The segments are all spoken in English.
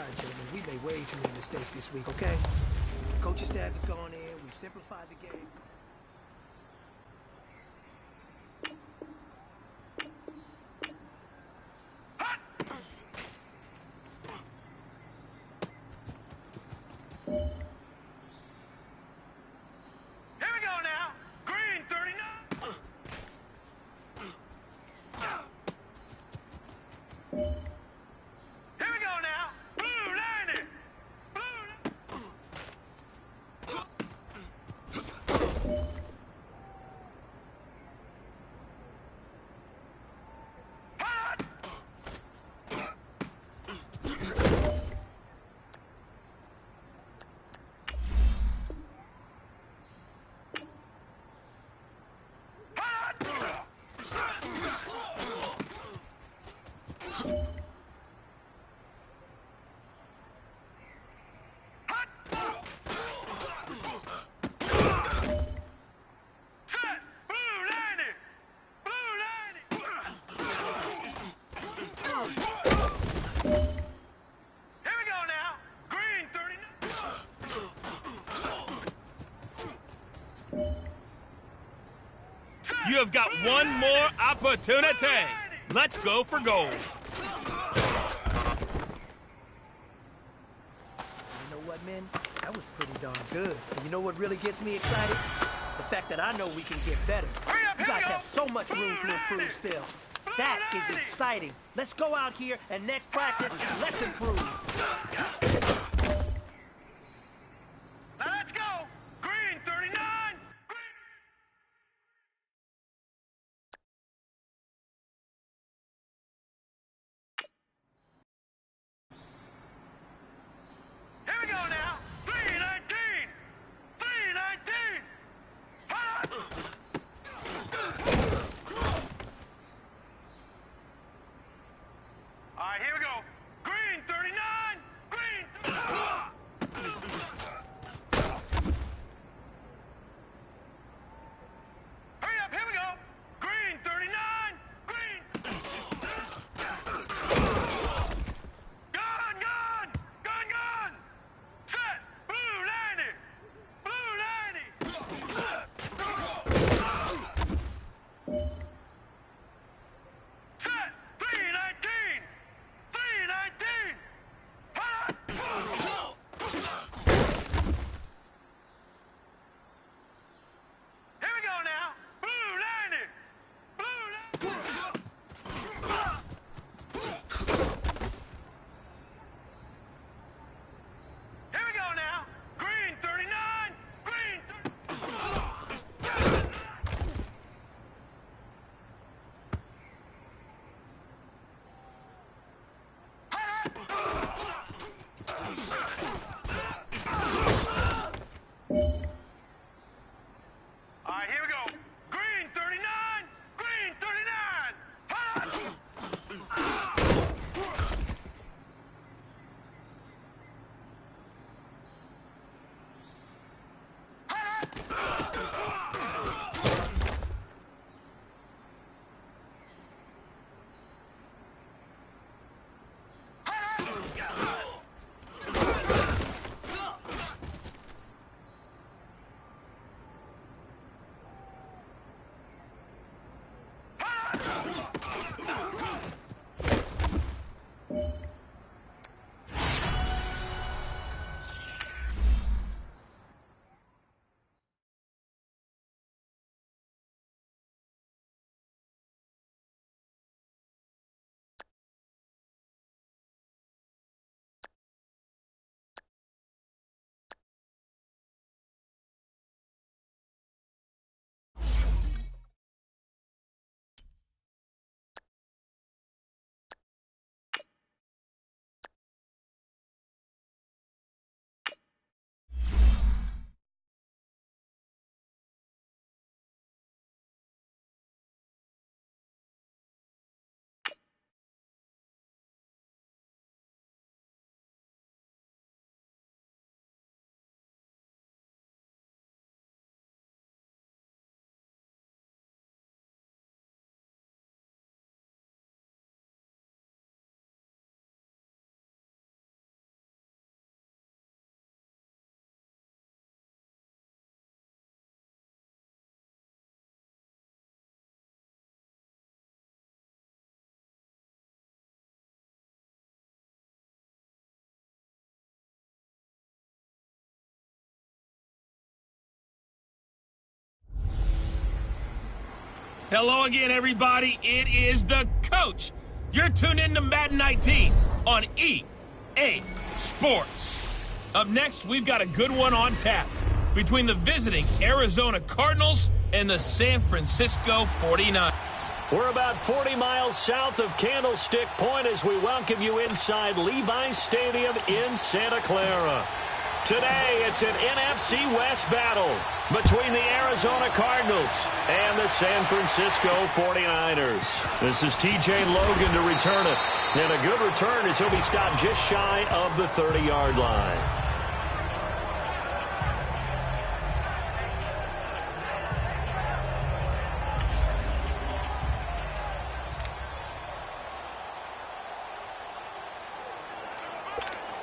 right, gentlemen, we made way too many mistakes this week, okay? Coaching staff has gone in, we've simplified the game. You have got one more opportunity. Let's go for gold. You know what, men? That was pretty darn good. And you know what really gets me excited? The fact that I know we can get better. You guys have so much room to improve still. That is exciting. Let's go out here and next practice, let's improve. Let's go. Green 39. Here we go now. 319. 319. All right, here we go. Green 39. Green 39. Hello again, everybody. It is the coach. You're tuned in to Madden 19 on EA Sports. Up next, we've got a good one on tap between the visiting Arizona Cardinals and the San Francisco 49ers. We're about 40 miles south of Candlestick Point as we welcome you inside Levi's Stadium in Santa Clara. Today, it's an NFC West battle between the Arizona Cardinals and the San Francisco 49ers. This is TJ Logan to return it. And a good return as he'll be stopped just shy of the 30-yard line.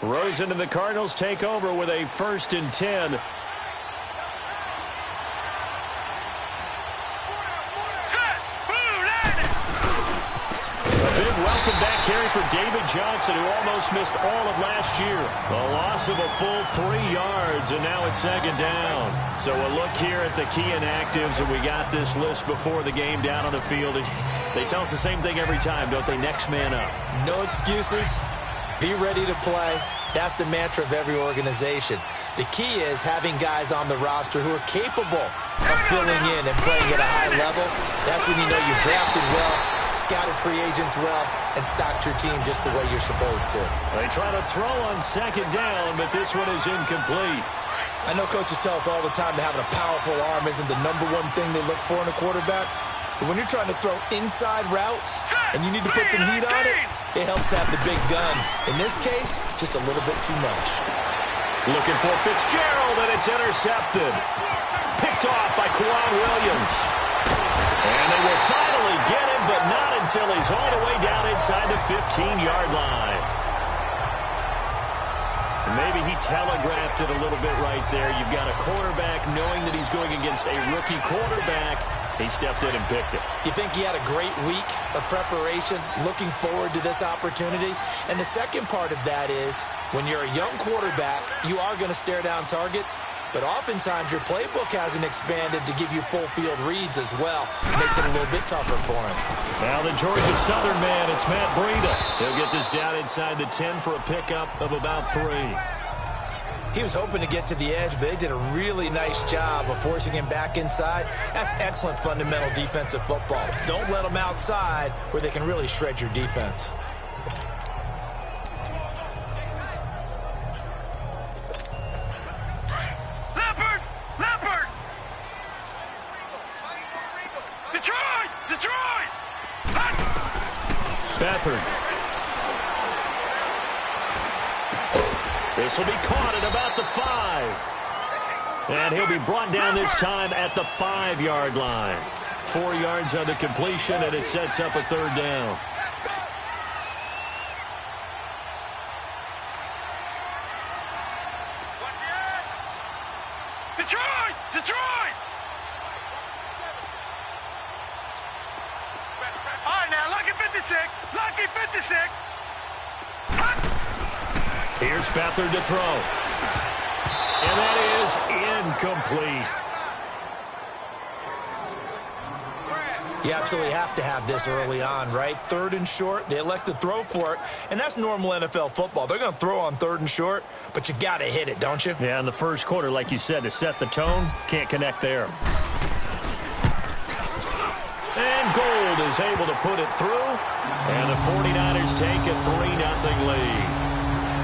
Rosen and the Cardinals take over with a 1st and 10. A big welcome back carry for David Johnson, who almost missed all of last year. A loss of a full 3 yards, and now it's 2nd down. So a look here at the key inactives, and we got this list before the game down on the field. They tell us the same thing every time, don't they? Next man up. No excuses. Be ready to play. That's the mantra of every organization. The key is having guys on the roster who are capable of filling in and playing at a high level. That's when you know you've drafted well, scouted free agents well, and stocked your team just the way you're supposed to. They try to throw on 2nd down, but this one is incomplete. I know coaches tell us all the time that having a powerful arm isn't the #1 thing they look for in a quarterback. But when you're trying to throw inside routes and you need to put some heat on it, it helps have the big gun. In this case, just a little bit too much. Looking for Fitzgerald, and it's intercepted. Picked off by Quan Williams. And they will finally get him, but not until he's all the way down inside the 15-yard line. Maybe he telegraphed it a little bit right there. You've got a quarterback knowing that he's going against a rookie quarterback. He stepped in and picked it. You think he had a great week of preparation, looking forward to this opportunity? And the second part of that is, when you're a young quarterback, you are going to stare down targets, but oftentimes your playbook hasn't expanded to give you full field reads as well. Makes it a little bit tougher for him. Now the Georgia Southern man, it's Matt Breida. He'll get this down inside the 10 for a pickup of about 3. He was hoping to get to the edge, but they did a really nice job of forcing him back inside. That's excellent fundamental defensive football. Don't let them outside where they can really shred your defense. Leopard! Leopard! Detroit! Detroit! Beathard. This will be caught at about the 5. And he'll be brought down this time at the 5-yard line. 4 yards on the completion, and it sets up a 3rd down. Detroit! Detroit! All right, now, lucky 56. Lucky 56. Here's Beathard to throw. And that is incomplete. You absolutely have to have this early on, right? 3rd and short, they elect to throw for it, and that's normal NFL football. They're going to throw on 3rd and short, but you've got to hit it, don't you? Yeah, in the first quarter, like you said, to set the tone, can't connect there. And Gold is able to put it through, and the 49ers take a 3-0 lead.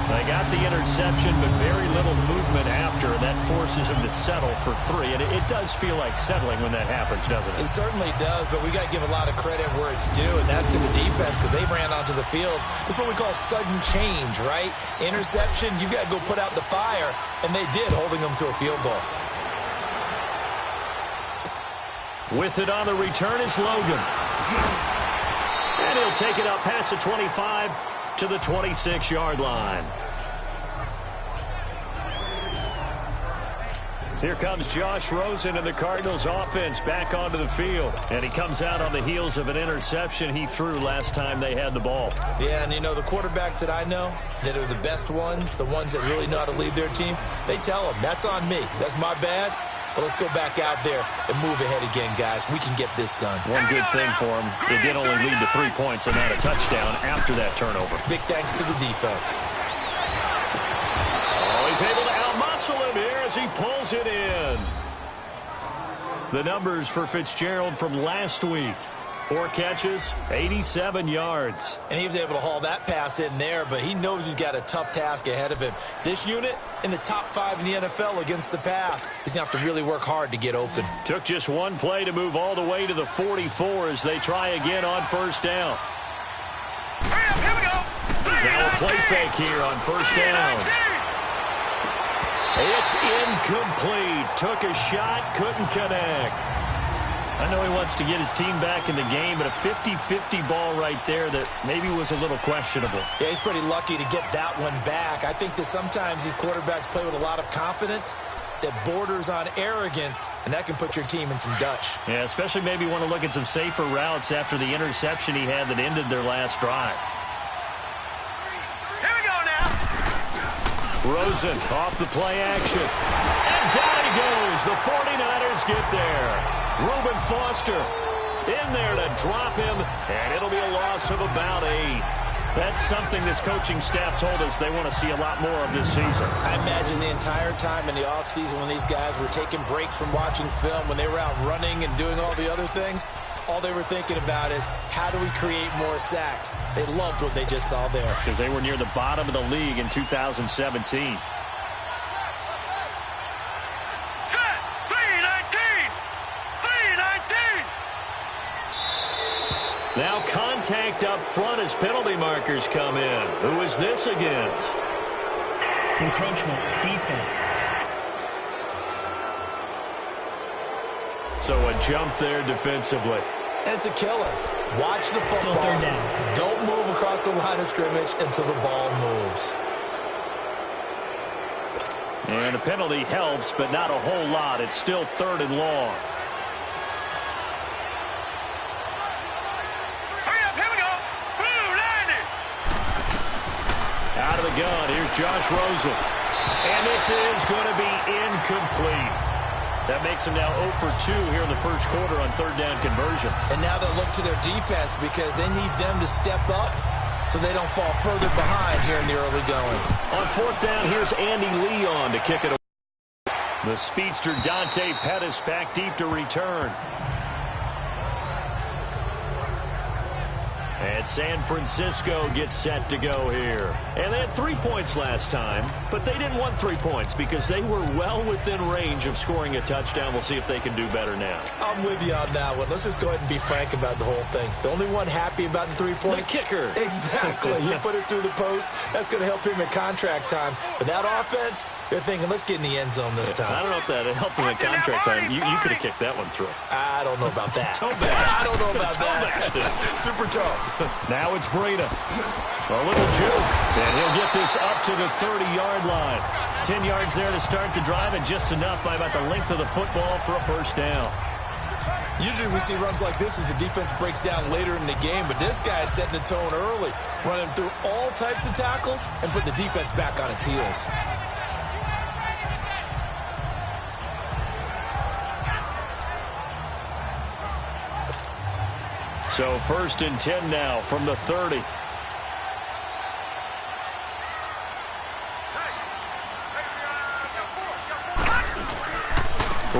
They got the interception, but very little movement after. That forces him to settle for 3. And it does feel like settling when that happens, doesn't it? It certainly does, but we got to give a lot of credit where it's due, and that's to the defense because they ran onto the field. This is what we call sudden change, right? Interception, you got to go put out the fire, and they did, holding them to a field goal. With it on the return is Logan. And he'll take it up past the 25 to the 26-yard line. Here comes Josh Rosen and the Cardinals offense back onto the field. And he comes out on the heels of an interception he threw last time they had the ball. Yeah, and you know, the quarterbacks that I know that are the best ones, the ones that really know how to lead their team, they tell them, that's on me. That's my bad. But let's go back out there and move ahead again, guys. We can get this done. One good thing for him, it did only lead to 3 points and not a touchdown after that turnover. Big thanks to the defense. Oh, he's able to outmuscle him here as he pulls it in. The numbers for Fitzgerald from last week. 4 catches, 87 yards. And he was able to haul that pass in there, but he knows he's got a tough task ahead of him. This unit in the top 5 in the NFL against the pass. He's going to have to really work hard to get open. Took just one play to move all the way to the 44 as they try again on first down. Here we go. Now a play fake here on first down. It's incomplete. Took a shot, couldn't connect. I know he wants to get his team back in the game, but a 50-50 ball right there that maybe was a little questionable. Yeah, he's pretty lucky to get that one back. I think that sometimes these quarterbacks play with a lot of confidence that borders on arrogance, and that can put your team in some Dutch. Yeah, especially maybe want to look at some safer routes after the interception he had that ended their last drive. Here we go now. Rosen off the play action. And down he goes. The 49ers get there. Reuben Foster in there to drop him, and it'll be a loss of about 8. That's something this coaching staff told us they want to see a lot more of this season. I imagine the entire time in the offseason when these guys were taking breaks from watching film, when they were out running and doing all the other things, all they were thinking about is, how do we create more sacks? They loved what they just saw there. Because they were near the bottom of the league in 2017. Now contact up front as penalty markers come in. Who is this against? Encroachment, defense. So a jump there defensively. And it's a killer. Watch the football. Still third down. Don't move across the line of scrimmage until the ball moves. And the penalty helps, but not a whole lot. It's still 3rd and long. Out of the gun, here's Josh Rosen. And this is going to be incomplete. That makes him now 0 for 2 here in the first quarter on 3rd down conversions. And now they'll look to their defense because they need them to step up so they don't fall further behind here in the early going. On 4th down, here's Andy Leon to kick it away. The speedster Dante Pettis back deep to return. And San Francisco gets set to go here. And they had 3 points last time, but they didn't want 3 points because they were well within range of scoring a touchdown. We'll see if they can do better now. I'm with you on that one. Let's just go ahead and be frank about the whole thing. The only one happy about the 3-point? The kicker. Exactly. You put it through the post. That's going to help him in contract time. But that offense, they're thinking, let's get in the end zone this time. I don't know if that helped him in contract time. You could have kicked that one through. I don't know about that. I don't know about that. Super toe. Now it's Breida. A little juke. And he'll get this up to the 30-yard line. 10 yards there to start the drive, and just enough by about the length of the football for a first down. Usually we see runs like this as the defense breaks down later in the game, but this guy is setting the tone early, running through all types of tackles and putting the defense back on its heels. So 1st and 10 now from the 30.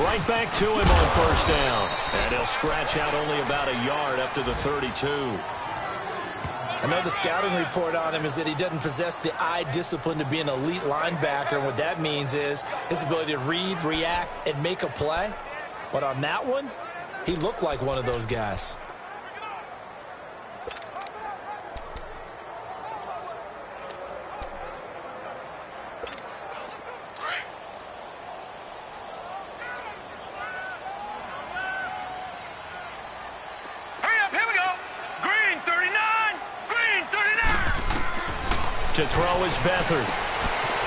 Right back to him on first down. And he'll scratch out only about a yard up to the 32. I know the scouting report on him is that he doesn't possess the eye discipline to be an elite linebacker. And what that means is his ability to read, react, and make a play. But on that one, he looked like one of those guys. To throw is Beathard.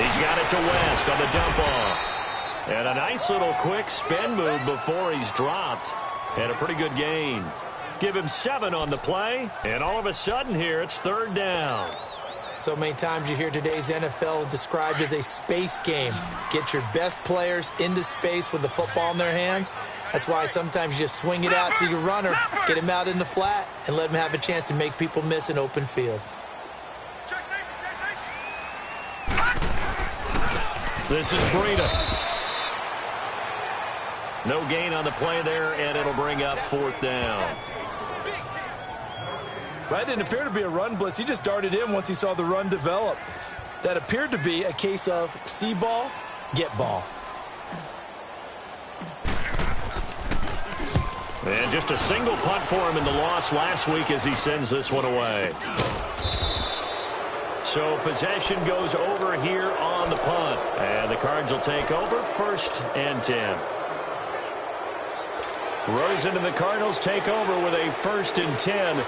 He's got it to West on the dump off. And a nice little quick spin move before he's dropped. And a pretty good gain. Give him 7 on the play. And all of a sudden here, it's 3rd down. So many times you hear today's NFL described as a space game. Get your best players into space with the football in their hands. That's why sometimes you just swing it out to your runner, get him out in the flat, and let him have a chance to make people miss an open field. This is Breida. No gain on the play there, and it'll bring up 4th down. That didn't appear to be a run blitz. He just darted in once he saw the run develop. That appeared to be a case of see ball, get ball. And just a single punt for him in the loss last week as he sends this one away. So possession goes over here on the punt. And the Cards will take over 1st and 10. Rosen and the Cardinals take over with a 1st and 10.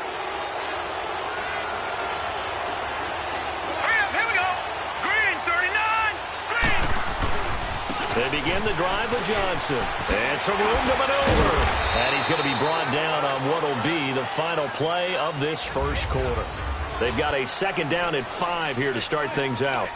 They begin the drive with Johnson. And some room to maneuver. And he's going to be brought down on what will be the final play of this first quarter. They've got a 2nd down and 5 here to start things out.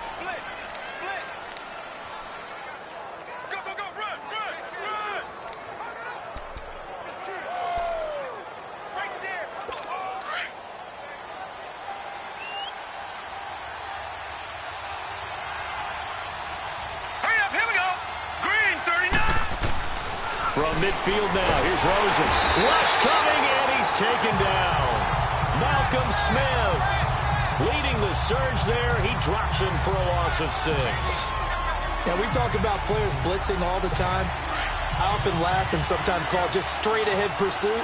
From midfield now, here's Rosen. Rush coming, and he's taken down. Malcolm Smith leading the surge there. He drops him for a loss of 6. Yeah, we talk about players blitzing all the time. I often laugh and sometimes call it just straight-ahead pursuit.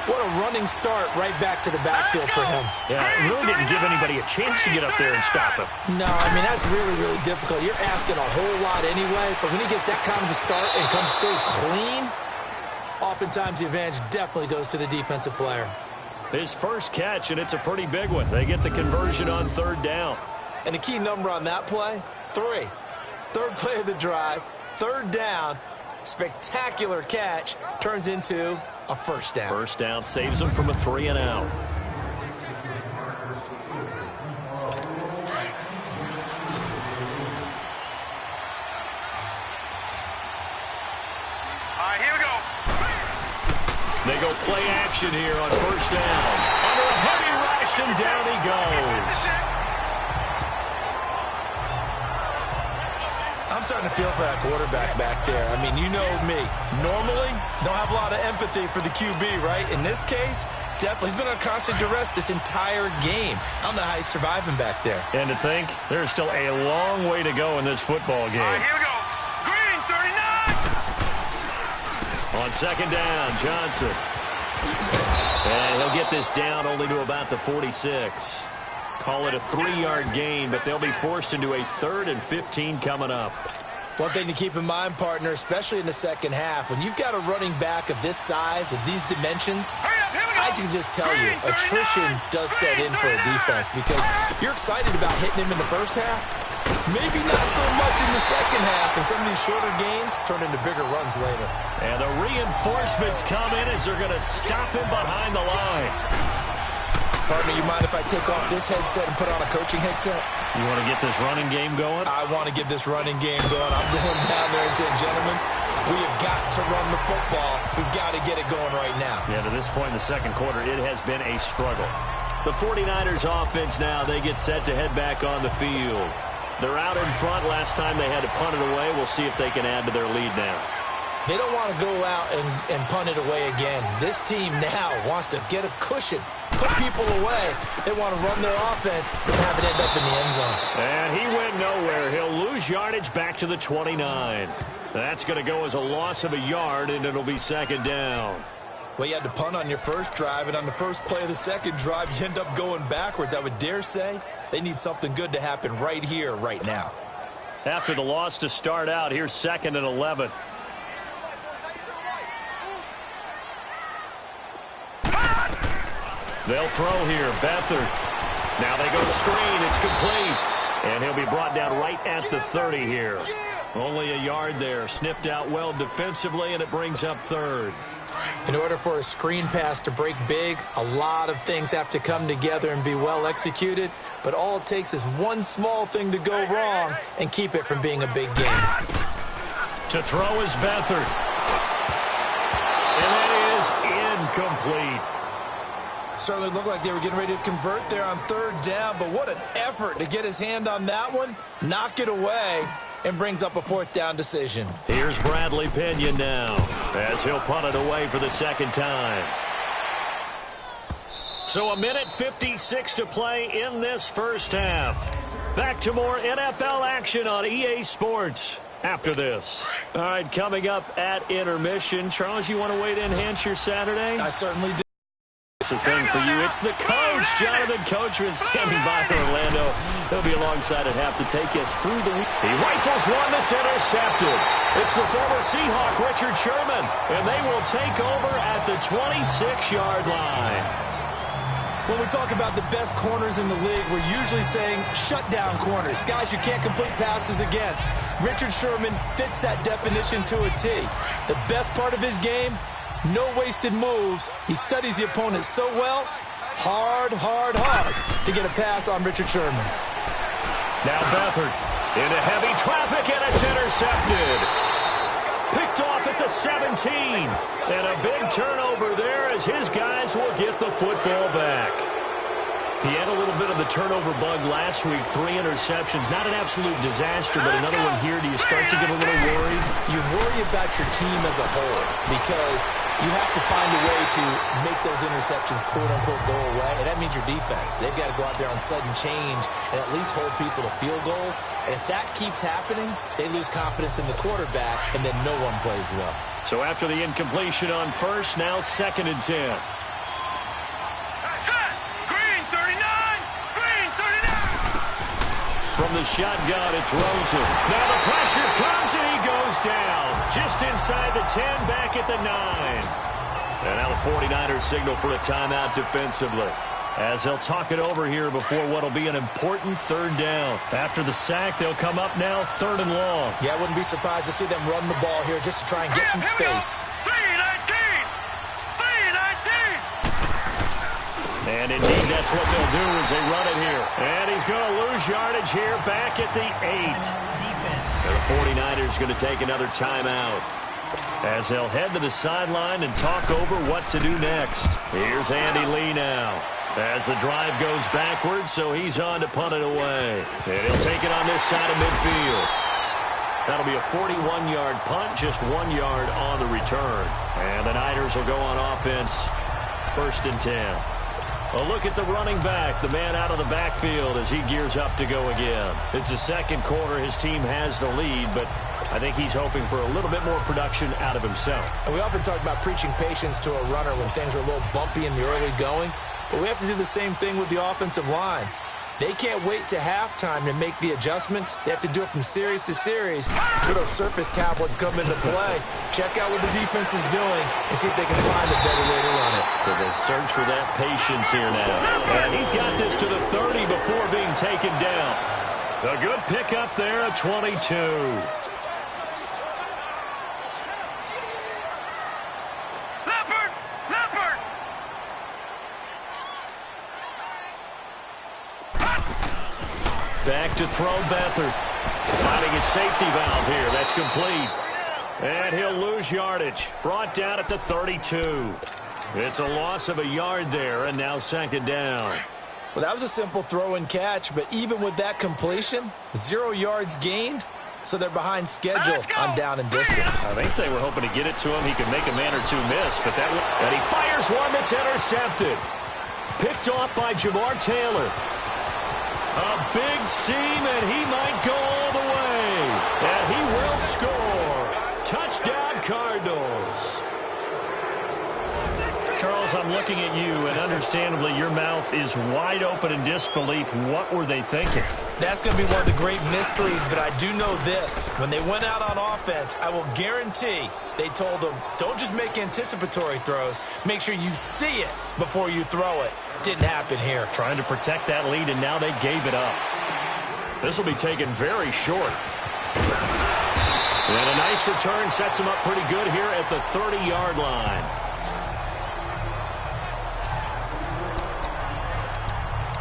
What a running start right back to the backfield for him. Yeah, it really didn't give anybody a chance to get up there and stop him. No, I mean, that's really, really difficult. You're asking a whole lot anyway, but when he gets that kind of a start and comes through clean, oftentimes the advantage definitely goes to the defensive player. His first catch, and it's a pretty big one. They get the conversion on 3rd down. And the key number on that play, 3. 3rd play of the drive, 3rd down, spectacular catch, turns into a 1st down. 1st down saves him from a 3 and out. Here we go. They go play action here on 1st down. Under a heavy rush, and down he goes. I'm starting to feel for that quarterback back there. I mean, you know me. Normally, don't have a lot of empathy for the QB, right? In this case, definitely. He's been under constant duress this entire game. I don't know how he's surviving back there. And to think, there's still a long way to go in this football game. Here we go. Green, 39. On 2nd down, Johnson. And he'll get this down only to about the 46. Call it a 3-yard gain, but they'll be forced into a 3rd and 15 coming up. One thing to keep in mind, partner, especially in the second half, when you've got a running back of this size, of these dimensions, I can just tell you, attrition does set in for a defense because you're excited about hitting him in the first half, maybe not so much in the second half, and some of these shorter gains turn into bigger runs later. And the reinforcements come in as they're going to stop him behind the line. Partner, you mind if I take off this headset and put on a coaching headset? You want to get this running game going? I want to get this running game going. I'm going down there and saying, gentlemen, we have got to run the football. We've got to get it going right now. Yeah, to this point in the second quarter, it has been a struggle. The 49ers offense now, they get set to head back on the field. They're out in front. Last time they had to punt it away. We'll see if they can add to their lead now. They don't want to go out and punt it away again. This team now wants to get a cushion, put people away. They want to run their offense and have it end up in the end zone. And he went nowhere. He'll lose yardage back to the 29. That's going to go as a loss of a yard, and it'll be 2nd down. Well, you had to punt on your first drive, and on the first play of the second drive, you end up going backwards. I would dare say they need something good to happen right here, right now. After the loss to start out, here's 2nd and 11. They'll throw here. Beathard. Now they go screen. It's complete. And he'll be brought down right at the 30 here. Only a yard there. Sniffed out well defensively, and it brings up 3rd. In order for a screen pass to break big, a lot of things have to come together and be well executed, but all it takes is one small thing to go wrong and keep it from being a big game. To throw is Beathard. And that is incomplete. Certainly looked like they were getting ready to convert there on third down, but what an effort to get his hand on that one, knock it away, and brings up a fourth down decision. Here's Bradley Pinion now, as he'll punt it away for the second time. So 1:56 to play in this first half. Back to more NFL action on EA Sports after this. All right, coming up at intermission. Charles, you want to wait to enhance your Saturday? I certainly do. It's a thing for you. It's the coach, Jonathan Coachman, standing by Orlando. He'll be alongside at half to take us through the week. He rifles one that's intercepted. It's the former Seahawk, Richard Sherman, and they will take over at the 26-yard line. When we talk about the best corners in the league, we're usually saying shutdown corners, guys you can't complete passes against. Richard Sherman fits that definition to a T. The best part of his game, no wasted moves. He studies the opponent so well, hard to get a pass on Richard Sherman. Now Beathard into heavy traffic, and it's intercepted. Picked off at the 17. And a big turnover there as his guys will get the football back. He had a little bit of the turnover bug last week, 3 interceptions. Not an absolute disaster, but another one here. Do you start to get a little worried? You worry about your team as a whole because you have to find a way to make those interceptions quote-unquote go away, and that means your defense. They've got to go out there on sudden change and at least hold people to field goals. And if that keeps happening, they lose confidence in the quarterback, and then no one plays well. So after the incompletion on first, now 2nd and 10. From the shotgun, it's Rosen. Now the pressure comes, and he goes down. Just inside the 10, back at the 9. And now the 49ers signal for a timeout defensively, as they'll talk it over here before what will be an important third down. After the sack, they'll come up now 3rd and long. Yeah, I wouldn't be surprised to see them run the ball here just to try and get some space. And indeed, that's what they'll do as they run it here. And he's going to lose yardage here back at the 8. And the 49ers going to take another timeout as they'll head to the sideline and talk over what to do next. Here's Andy Lee now as the drive goes backwards, so he's on to punt it away. And he'll take it on this side of midfield. That'll be a 41-yard punt, just 1 yard on the return. And the Niners will go on offense, 1st and 10. A look at the running back, the man out of the backfield as he gears up to go again. It's the second quarter. His team has the lead, but I think he's hoping for a little bit more production out of himself. And we often talk about preaching patience to a runner when things are a little bumpy in the early going, but we have to do the same thing with the offensive line. They can't wait to halftime to make the adjustments. They have to do it from series to series so those surface tablets come into play. Check out what the defense is doing and see if they can find a better way to run it. So they search for that patience here now. And he's got this to the 30 before being taken down. A good pickup there at 22. Back to throw Beathard. Finding his safety valve here. That's complete. And he'll lose yardage. Brought down at the 32. It's a loss of a yard there, and now 2nd down. Well, that was a simple throw and catch, but even with that completion, 0 yards gained, so they're behind schedule on down and distance. I think they were hoping to get it to him. He could make a man or two miss, but and he fires one that's intercepted. Picked off by Jamar Taylor. A big seam, and he might go all the way. And he will score. Touchdown, Cardinals. Charles, I'm looking at you, and understandably, your mouth is wide open in disbelief. What were they thinking? That's going to be one of the great mysteries, but I do know this. When they went out on offense, I will guarantee they told them, don't just make anticipatory throws. Make sure you see it before you throw it. Didn't happen here. Trying to protect that lead, and now they gave it up. This will be taken very short. And a nice return sets him up pretty good here at the 30-yard line.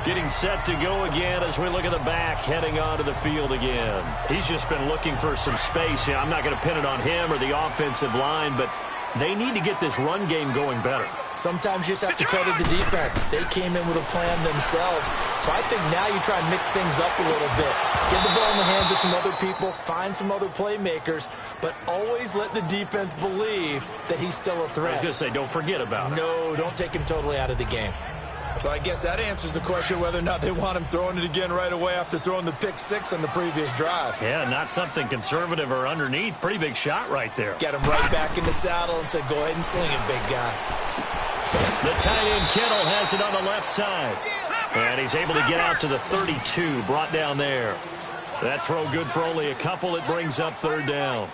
Getting set to go again as we look at the back, heading onto the field again. He's just been looking for some space. I'm not going to pin it on him or the offensive line, but they need to get this run game going better. Sometimes you just have to credit the defense. They came in with a plan themselves. So I think now you try and mix things up a little bit. Get the ball in the hands of some other people, find some other playmakers, but always let the defense believe that he's still a threat. I was going to say, don't forget about it. No, don't take him totally out of the game. Well, I guess that answers the question whether or not they want him throwing it again right away after throwing the pick six on the previous drive. Yeah, not something conservative or underneath. Pretty big shot right there. Get him right back in the saddle and said, go ahead and sling it, big guy. The tight end Kittle has it on the left side. And he's able to get out to the 32, brought down there. That throw good for only a couple. It brings up third down.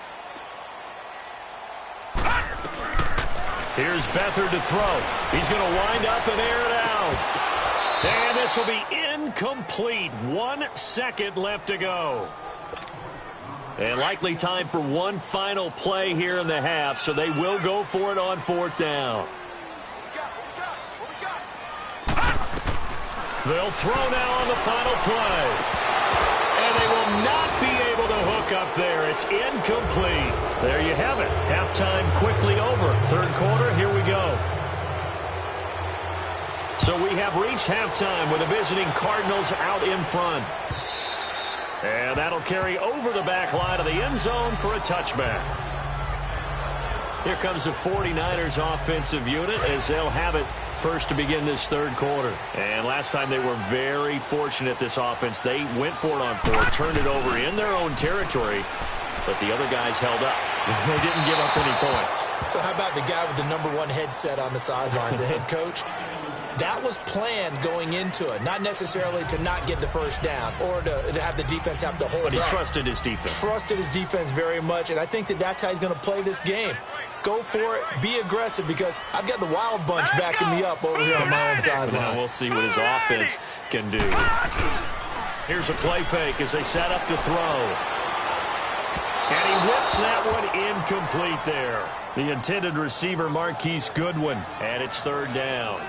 Here's Beathard to throw. He's going to wind up and air it out. And this will be incomplete. 1 second left to go. And likely time for one final play here in the half, so they will go for it on fourth down. They'll throw now on the final play. And they will not be able to hook up there. It's incomplete. There you have it. Halftime quickly over. Third quarter, here we go. So we have reached halftime with the visiting Cardinals out in front. And that'll carry over the back line of the end zone for a touchback. Here comes the 49ers offensive unit as they'll have it first to begin this third quarter. And last time they were very fortunate, this offense. They went for it on fourth, turned it over in their own territory, but the other guys held up. They didn't give up any points. So how about the guy with the #1 headset on the sidelines, the head coach? That was planned going into it, not necessarily to not get the first down or to have the defense have to hold up. But he trusted his defense. Trusted his defense very much, and I think that that's how he's going to play this game. Go for it, be aggressive, because I've got the wild bunch backing me up over here on my own sideline. Now we'll see what his offense can do. Here's a play fake as they set up to throw. And he whips that one incomplete there. The intended receiver, Marquise Goodwin, and it's third down.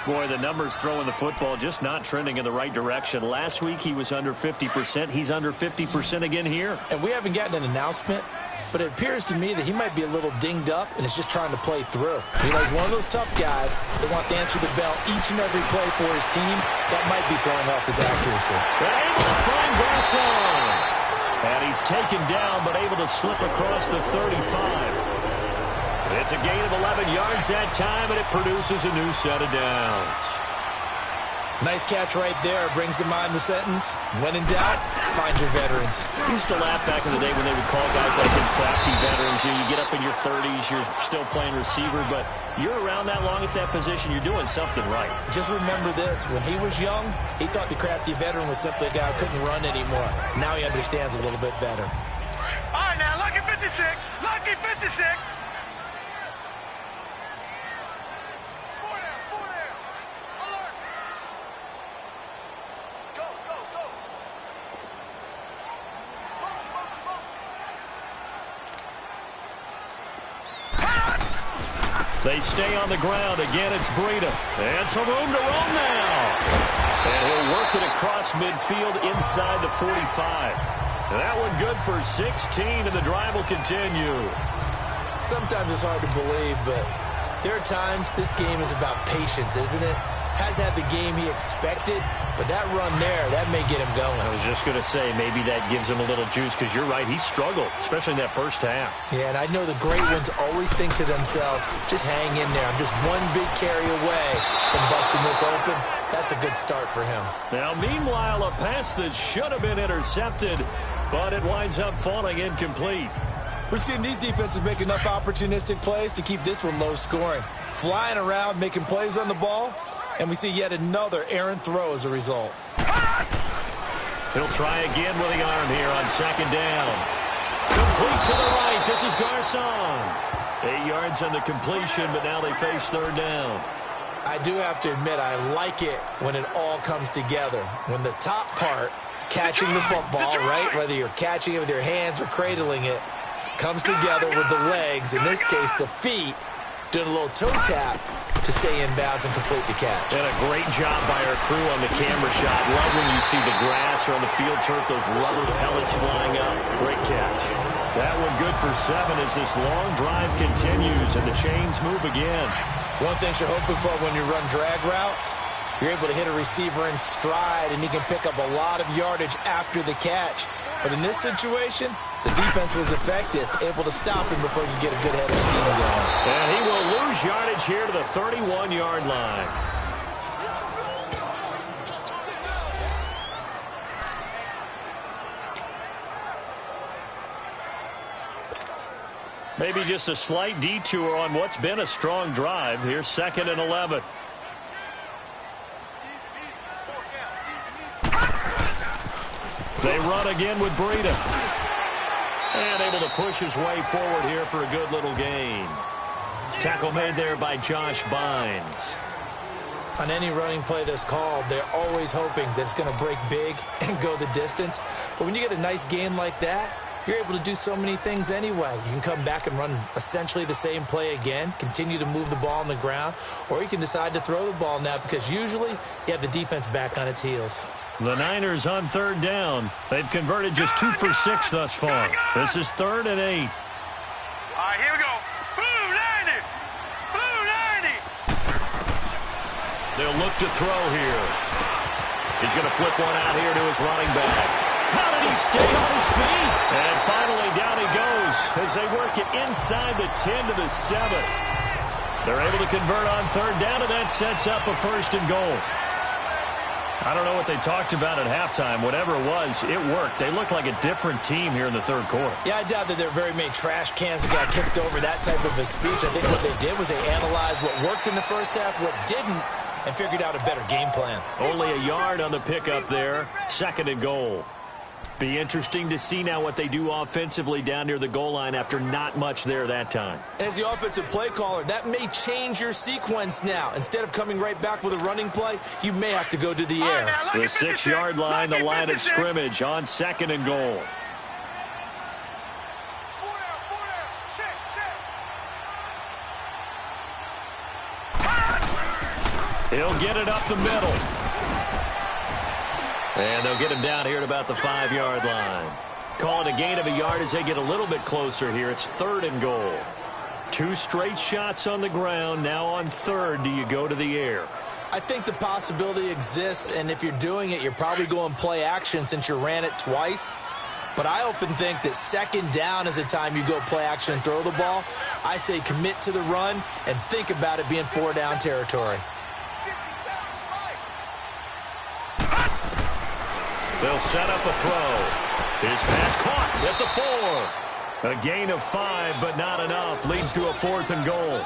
Boy, the numbers throwing the football just not trending in the right direction. Last week he was under 50%. He's under 50% again here. And we haven't gotten an announcement, but it appears to me that he might be a little dinged up and is just trying to play through. You know, he's one of those tough guys that wants to answer the bell each and every play for his team. That might be throwing off his accuracy. They're able to find Garcon. And he's taken down, but able to slip across the 35. It's a gain of 11 yards that time, and it produces a new set of downs. Nice catch right there. Brings to mind the sentence, when in doubt, find your veterans. I used to laugh back in the day when they would call guys like him crafty veterans. You get up in your 30s, you're still playing receiver, but you're around that long at that position, you're doing something right. Just remember this. When he was young, he thought the crafty veteran was simply a guy who couldn't run anymore. Now he understands a little bit better. All right, now, lucky 56. Lucky 56. They stay on the ground. Again, it's Breida. And some room to run now. And he'll work it across midfield inside the 45. And that one good for 16, and the drive will continue. Sometimes it's hard to believe, but there are times this game is about patience, isn't it? Has had the game he expected, but that run there, that may get him going. I was just going to say, maybe that gives him a little juice, because you're right, he struggled, especially in that first half. Yeah, and I know the great ones always think to themselves, just hang in there. I'm just one big carry away from busting this open. That's a good start for him. Now, meanwhile, a pass that should have been intercepted, but it winds up falling incomplete. We've seen these defenses make enough opportunistic plays to keep this one low scoring. Flying around, making plays on the ball, and we see yet another errant throw as a result. He'll try again with the arm here on second down. Complete to the right. This is Garcon. 8 yards on the completion, but now they face third down. I do have to admit, I like it when it all comes together. When the top part, catching the football, right, whether you're catching it with your hands or cradling it, comes together with the legs, in this case the feet, doing a little toe tap to stay in bounds and complete the catch. And a great job by our crew on the camera shot. Love when you see the grass or on the field turf, those rubber pellets flying up. Great catch. That one good for 7 as this long drive continues and the chains move again. One thing you're hoping for when you run drag routes, you're able to hit a receiver in stride and he can pick up a lot of yardage after the catch. But in this situation, the defense was effective, able to stop him before you get a good head of steam going. And he will lose yardage here to the 31-yard line. Maybe just a slight detour on what's been a strong drive. Here's 2nd and 11. They run again with Breida. And able to push his way forward here for a good little gain. Tackle made there by Josh Bynes. On any running play that's called, they're always hoping that it's going to break big and go the distance. But when you get a nice gain like that, you're able to do so many things anyway. You can come back and run essentially the same play again, continue to move the ball on the ground, or you can decide to throw the ball now because usually you have the defense back on its heels. The Niners on 3rd down. They've converted just 2 for 6 thus far. This is 3rd and 8. All right, here we go. Blue 90. Blue 90. They'll look to throw here. He's going to flip one out here to his running back. How did he stay on his feet? And finally down he goes as they work it inside the 10 to the 7. They're able to convert on 3rd down, and that sets up a 1st and goal. I don't know what they talked about at halftime. Whatever it was, it worked. They look like a different team here in the 3rd quarter. Yeah, I doubt that there are very many trash cans that got kicked over that type of a speech. I think what they did was they analyzed what worked in the first half, what didn't, and figured out a better game plan. Only a yard on the pickup there. 2nd and goal. Be interesting to see now what they do offensively down near the goal line after not much there that time. As the offensive play caller, that may change your sequence now. Instead of coming right back with a running play, you may have to go to the air. The 6-yard line, the line of scrimmage on 2nd and goal. He'll get it up the middle. And they'll get him down here at about the 5-yard line. Call it a gain of a yard as they get a little bit closer here. It's 3rd and goal. 2 straight shots on the ground. Now on 3rd, do you go to the air? I think the possibility exists, and if you're doing it, you're probably going play action since you ran it twice. But I often think that 2nd down is the time you go play action and throw the ball. I say commit to the run and think about it being 4-down territory. They'll set up a throw. His pass caught at the 4. A gain of 5, but not enough. Leads to a 4th and goal.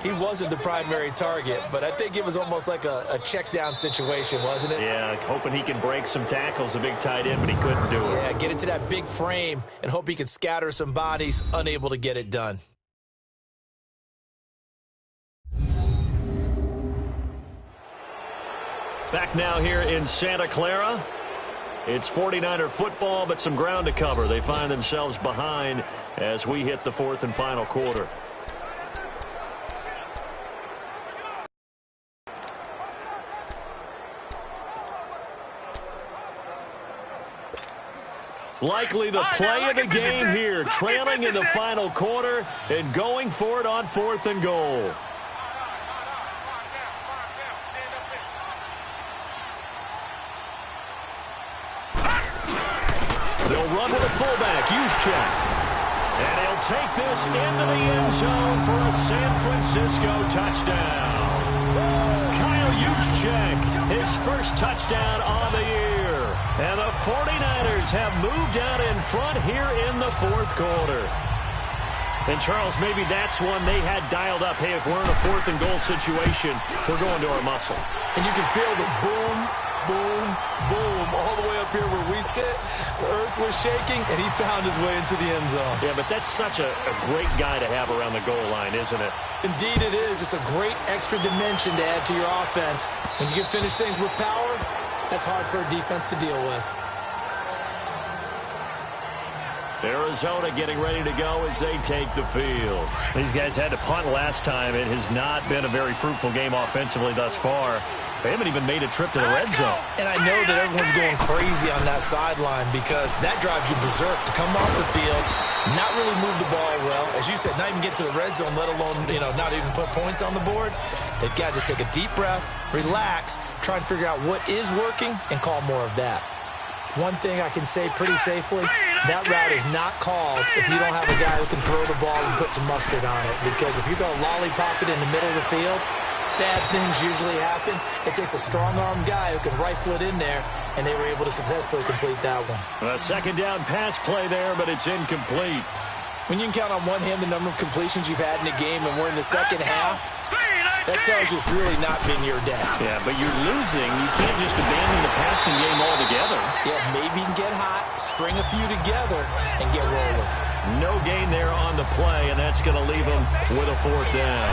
He wasn't the primary target, but I think it was almost like a check down situation, wasn't it? Yeah, hoping he can break some tackles, a big tight end, but he couldn't do it. Yeah, get into that big frame and hope he could scatter some bodies, unable to get it done. Back now here in Santa Clara. It's 49er football, but some ground to cover. They find themselves behind as we hit the 4th and final quarter. Likely the play of the game here, trailing in the final quarter and going for it on 4th and goal. They'll run with a fullback, Juszczyk. And he'll take this into the end zone for a San Francisco touchdown. Kyle Juszczyk, his first touchdown on the year. And the 49ers have moved out in front here in the 4th quarter. And, Charles, maybe that's one they had dialed up. Hey, if we're in a 4th and goal situation, we're going to our muscle. And you can feel the boom, boom, boom, all the way up here where we sit. The earth was shaking, and he found his way into the end zone. Yeah, but that's such a great guy to have around the goal line, isn't it? Indeed it is. It's a great extra dimension to add to your offense. When you can finish things with power, that's hard for a defense to deal with. Arizona getting ready to go as they take the field. These guys had to punt last time. It has not been a very fruitful game offensively thus far. They haven't even made a trip to the red zone. And I know that everyone's going crazy on that sideline because that drives you berserk to come off the field, not really move the ball well. As you said, not even get to the red zone, let alone, not even put points on the board. They've got to just take a deep breath, relax, try and figure out what is working, and call more of that. One thing I can say pretty safely, that route is not called if you don't have a guy who can throw the ball and put some mustard on it. Because if you're going to lollipop it in the middle of the field, bad things usually happen. It takes a strong-armed guy who can rifle it in there, and they were able to successfully complete that one. A second down pass play there, but it's incomplete. When you can count on one hand the number of completions you've had in a game and we're in the second half, that tells you it's really not been your day. Yeah, but you're losing. You can't just abandon the passing game altogether. Yeah, maybe you can get hot, string a few together, and get rolling. No gain there on the play, and that's going to leave them with a fourth down.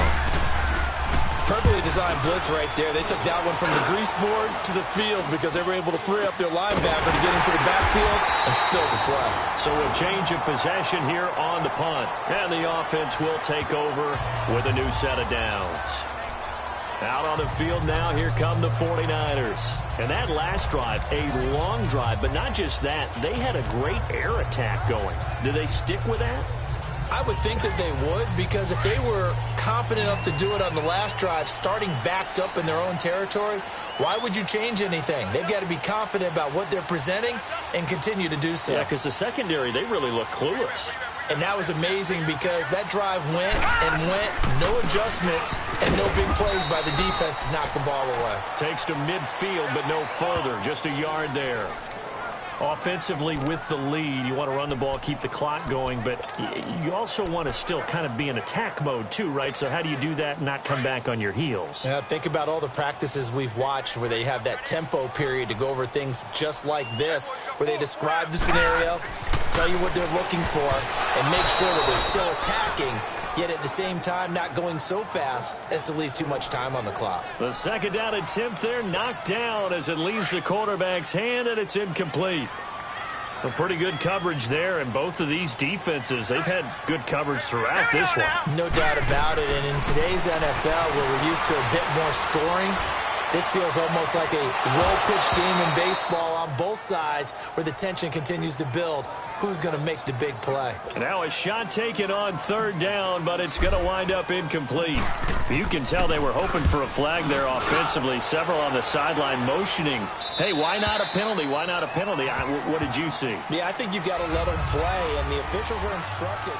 Perfectly designed blitz right there. They took that one from the grease board to the field because they were able to free up their linebacker to get into the backfield and spill the play. So a change of possession here on the punt. And the offense will take over with a new set of downs. Out on the field now, here come the 49ers. And that last drive, a long drive, but not just that. They had a great air attack going. Do they stick with that? I would think that they would, because if they were competent enough to do it on the last drive, starting backed up in their own territory, why would you change anything? They've got to be confident about what they're presenting and continue to do so. Yeah, because the secondary, they really look clueless. And that was amazing because that drive went and went, no adjustments and no big plays by the defense to knock the ball away. Takes to midfield, but no further, just a yard there. Offensively with the lead, you want to run the ball, keep the clock going, but you also want to still kind of be in attack mode too, right? So how do you do that and not come back on your heels? Yeah, think about all the practices we've watched where they have that tempo period to go over things just like this, where they describe the scenario, tell you what they're looking for, and make sure that they're still attacking, yet at the same time not going so fast as to leave too much time on the clock. The second down attempt there knocked down as it leaves the quarterback's hand, and it's incomplete. A pretty good coverage there, and both of these defenses, they've had good coverage throughout this one. No doubt about it, and in today's NFL, where we're used to a bit more scoring, this feels almost like a well-pitched game in baseball on both sides where the tension continues to build. Who's going to make the big play? Now a shot taken on third down, but it's going to wind up incomplete. You can tell they were hoping for a flag there offensively. Several on the sideline motioning, hey, why not a penalty? Why not a penalty? What did you see? Yeah, I think you've got to let them play, and the officials are instructed.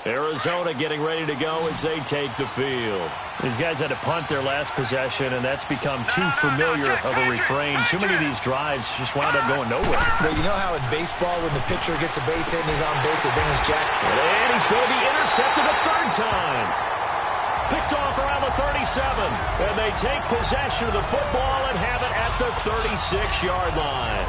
Arizona getting ready to go as they take the field. These guys had to punt their last possession, and that's become too familiar of a refrain. Too many of these drives just wound up going nowhere. Well, you know how in baseball, when the pitcher gets a base hit and he's on base, they bring his jack. And he's going to be intercepted a third time. Picked off around the 37. And they take possession of the football and have it at the 36-yard line.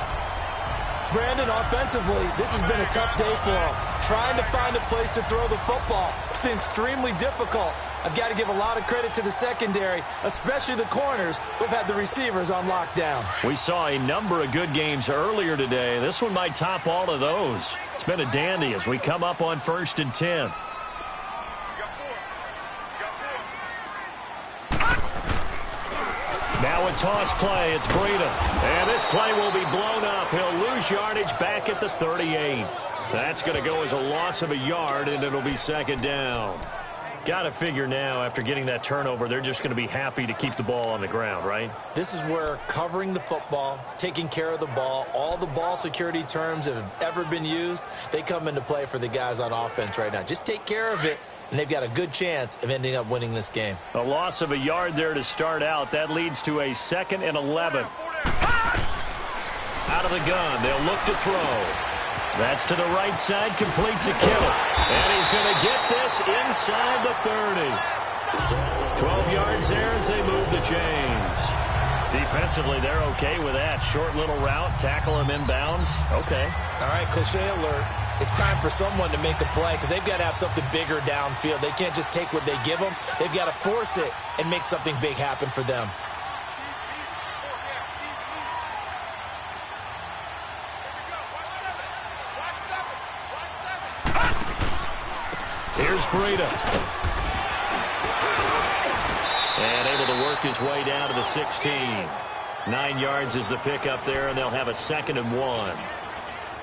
Brandon, offensively, this has been a tough day for him. Trying to find a place to throw the football. It's been extremely difficult. I've got to give a lot of credit to the secondary, especially the corners who've had the receivers on lockdown. We saw a number of good games earlier today. This one might top all of those. It's been a dandy as we come up on 1st and 10. Now a toss play. It's Breida. And this play will be blown up. He'll lose yardage back at the 38. That's going to go as a loss of a yard, and it'll be second down. Got to figure now, after getting that turnover, they're just going to be happy to keep the ball on the ground, right? This is where covering the football, taking care of the ball, all the ball security terms that have ever been used, they come into play for the guys on offense right now. Just take care of it, and they've got a good chance of ending up winning this game. A loss of a yard there to start out. That leads to a 2nd and 11. Out of the gun, they'll look to throw. That's to the right side, complete to Kittle. And he's going to get this inside the 30. 12 yards there as they move the chains. Defensively, they're okay with that. Short little route, tackle him inbounds. Okay. All right, cliche alert. It's time for someone to make a play because they've got to have something bigger downfield. They can't just take what they give them. They've got to force it and make something big happen for them. Here's Breida. And able to work his way down to the 16. 9 yards is the pickup there, and they'll have a 2nd and 1.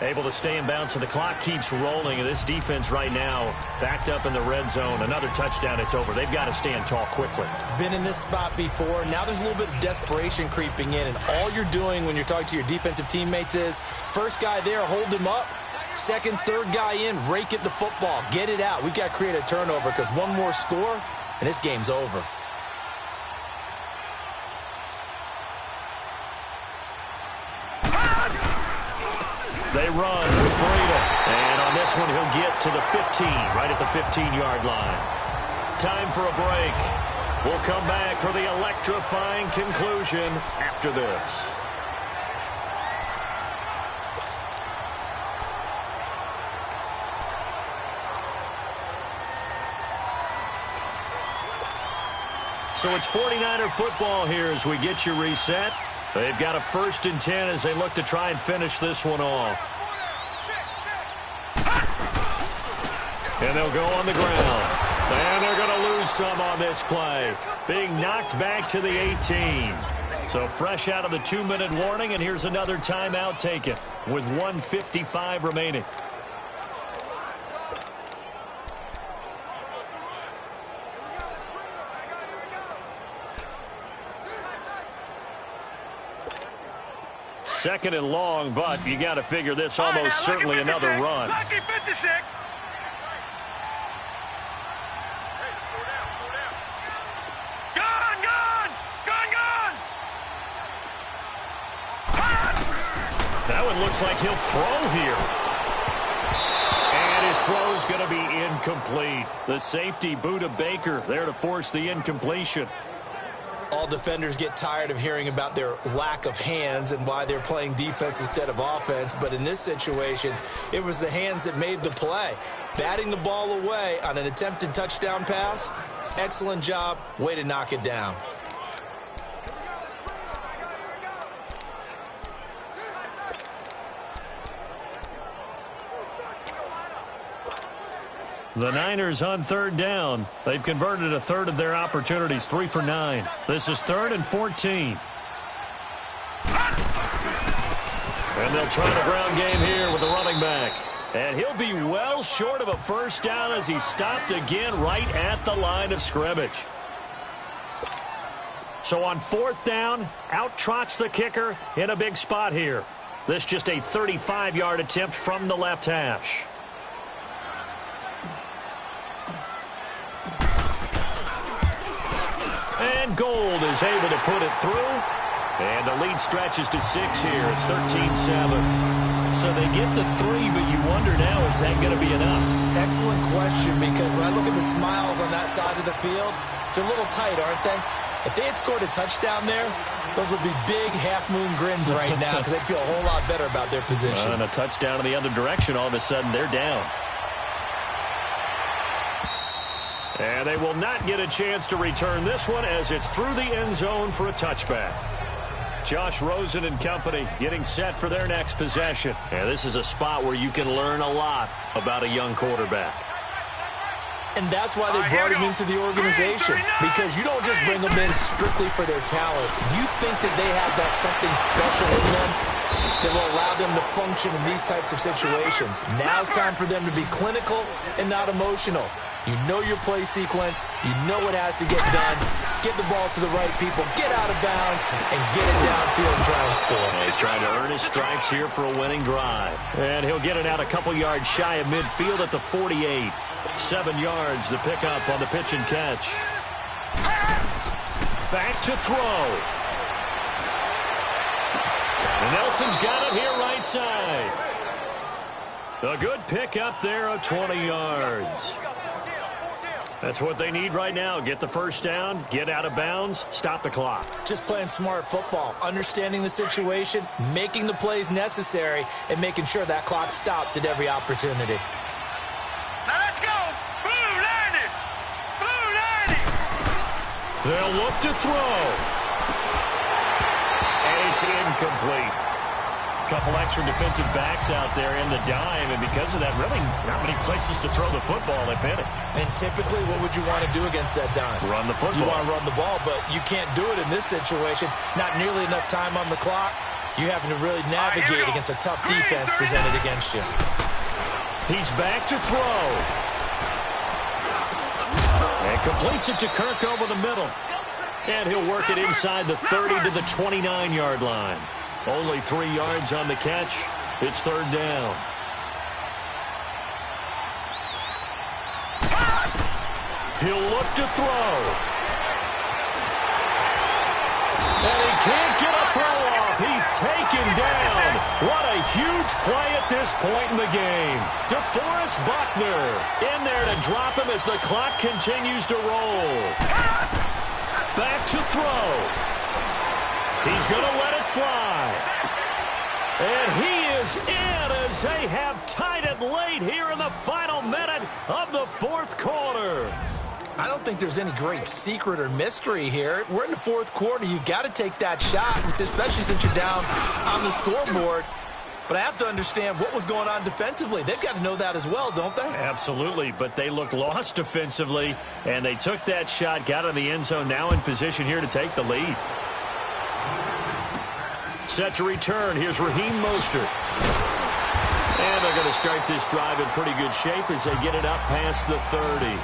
Able to stay in bounds, so the clock keeps rolling, and this defense right now backed up in the red zone. Another touchdown, it's over. They've got to stand tall quickly. Been in this spot before. Now there's a little bit of desperation creeping in, and all you're doing when you're talking to your defensive teammates is, first guy there, hold him up. Second, third guy in, rake at the football. Get it out. We've got to create a turnover because one more score, and this game's over. They run with Breida. And on this one, he'll get to the 15, right at the 15-yard line. Time for a break. We'll come back for the electrifying conclusion after this. So it's 49er football here as we get you reset. They've got a 1st and 10 as they look to try and finish this one off. And they'll go on the ground. And they're going to lose some on this play. Being knocked back to the 18. So fresh out of the 2-minute warning, and here's another timeout taken with 1:55 remaining. Second and long, but you got to figure this almost certainly another run. Lucky 56. Gone, gone, gone, gone. That one looks like he'll throw here. And his throw's going to be incomplete. The safety, Buda Baker, there to force the incompletion. All defenders get tired of hearing about their lack of hands and why they're playing defense instead of offense. But in this situation, it was the hands that made the play. Batting the ball away on an attempted touchdown pass, excellent job. Way to knock it down. The Niners on 3rd down. They've converted a third of their opportunities, 3 for 9. This is 3rd and 14. And they'll try the ground game here with the running back. And he'll be well short of a 1st down as he's stopped again right at the line of scrimmage. So on 4th down, out trots the kicker in a big spot here. This just a 35-yard attempt from the left hash. And Gold is able to put it through. And the lead stretches to 6 here. It's 13-7. So they get the 3, but you wonder now, is that going to be enough? Excellent question, because when I look at the smiles on that side of the field, they're a little tight, aren't they? If they had scored a touchdown there, those would be big half-moon grins right now because they'd feel a whole lot better about their position. And a touchdown in the other direction, all of a sudden they're down. And they will not get a chance to return this one as it's through the end zone for a touchback. Josh Rosen and company getting set for their next possession. And this is a spot where you can learn a lot about a young quarterback. And that's why they brought him into the organization, because you don't just bring them in strictly for their talent. You think that they have that something special in them that will allow them to function in these types of situations. Now it's time for them to be clinical and not emotional. You know your play sequence. You know what has to get done. Get the ball to the right people. Get out of bounds and get it downfield and try and score. He's trying to earn his stripes here for a winning drive. And he'll get it out a couple yards shy of midfield at the 48. 7 yards, the pickup on the pitch and catch. Back to throw. And Nelson's got it here right side. A good pickup there of 20 yards. That's what they need right now. Get the 1st down, get out of bounds, stop the clock. Just playing smart football, understanding the situation, making the plays necessary, and making sure that clock stops at every opportunity. Now let's go. Blue 90. Blue 90. They'll look to throw. And it's incomplete. couple extra defensive backs out there in the dime, and because of that, really not many places to throw the football, if any. And typically, what would you want to do against that dime? Run the football. You want to run the ball, but you can't do it in this situation. Not nearly enough time on the clock. You having to really navigate against a tough defense presented against you. He's back to throw. And completes it to Kirk over the middle. And he'll work it inside the 30 to the 29-yard line. Only 3 yards on the catch. It's third down. He'll look to throw. And he can't get a throw off. He's taken down. What a huge play at this point in the game. DeForest Buckner in there to drop him as the clock continues to roll. Back to throw. He's going to let it fly. And he is in as they have tied it late here in the final minute of the fourth quarter. I don't think there's any great secret or mystery here. We're in the fourth quarter. You've got to take that shot, especially since you're down on the scoreboard. But I have to understand what was going on defensively. They've got to know that as well, don't they? Absolutely, but they look lost defensively, and they took that shot, got in the end zone, now in position here to take the lead. Set to return. Here's Raheem Mostert. And they're going to start this drive in pretty good shape as they get it up past the 30.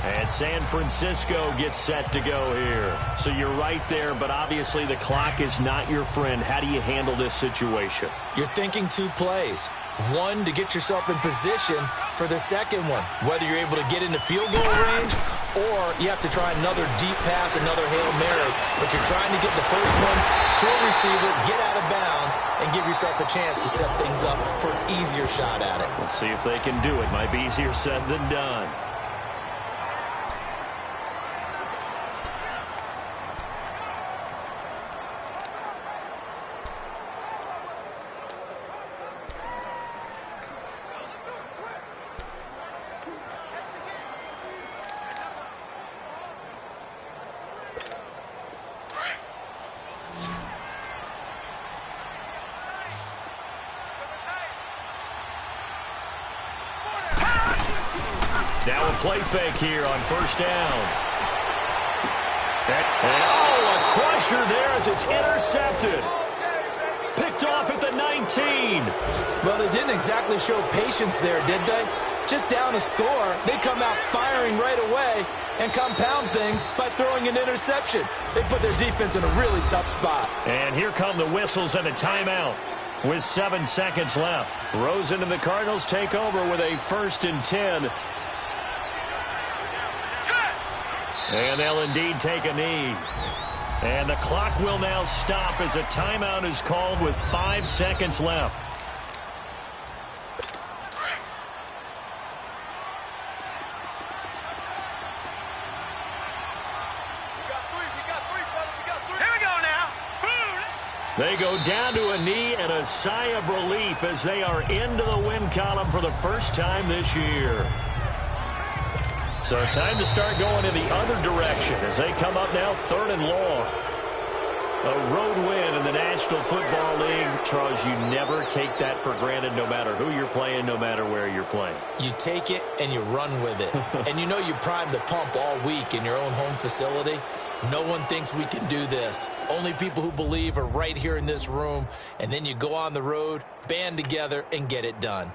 And San Francisco gets set to go here. So you're right there, but obviously the clock is not your friend. How do you handle this situation? You're thinking 2 plays. One, to get yourself in position for the second one, whether you're able to get into field goal range or you have to try another deep pass, another Hail Mary. But you're trying to get the first one to a receiver, get out of bounds, and give yourself a chance to set things up for an easier shot at it. Let's see if they can do it. Might be easier said than done. Now a play fake here on first down. And a crusher there as it's intercepted. Picked off at the 19. Well, they didn't exactly show patience there, did they? Just down a score, they come out firing right away and compound things by throwing an interception. They put their defense in a really tough spot. And here come the whistles and a timeout with 7 seconds left. Rosen and the Cardinals take over with a 1st and 10. And they'll indeed take a knee. And the clock will now stop as a timeout is called with 5 seconds left. Here we go now. They go down to a knee and a sigh of relief as they are into the win column for the first time this year. So time to start going in the other direction as they come up now 3rd and long. A road win in the National Football League. Charles, you never take that for granted no matter who you're playing, no matter where you're playing. You take it and you run with it. And you know you primed the pump all week in your own home facility. No one thinks we can do this. Only people who believe are right here in this room. And then you go on the road, band together, and get it done.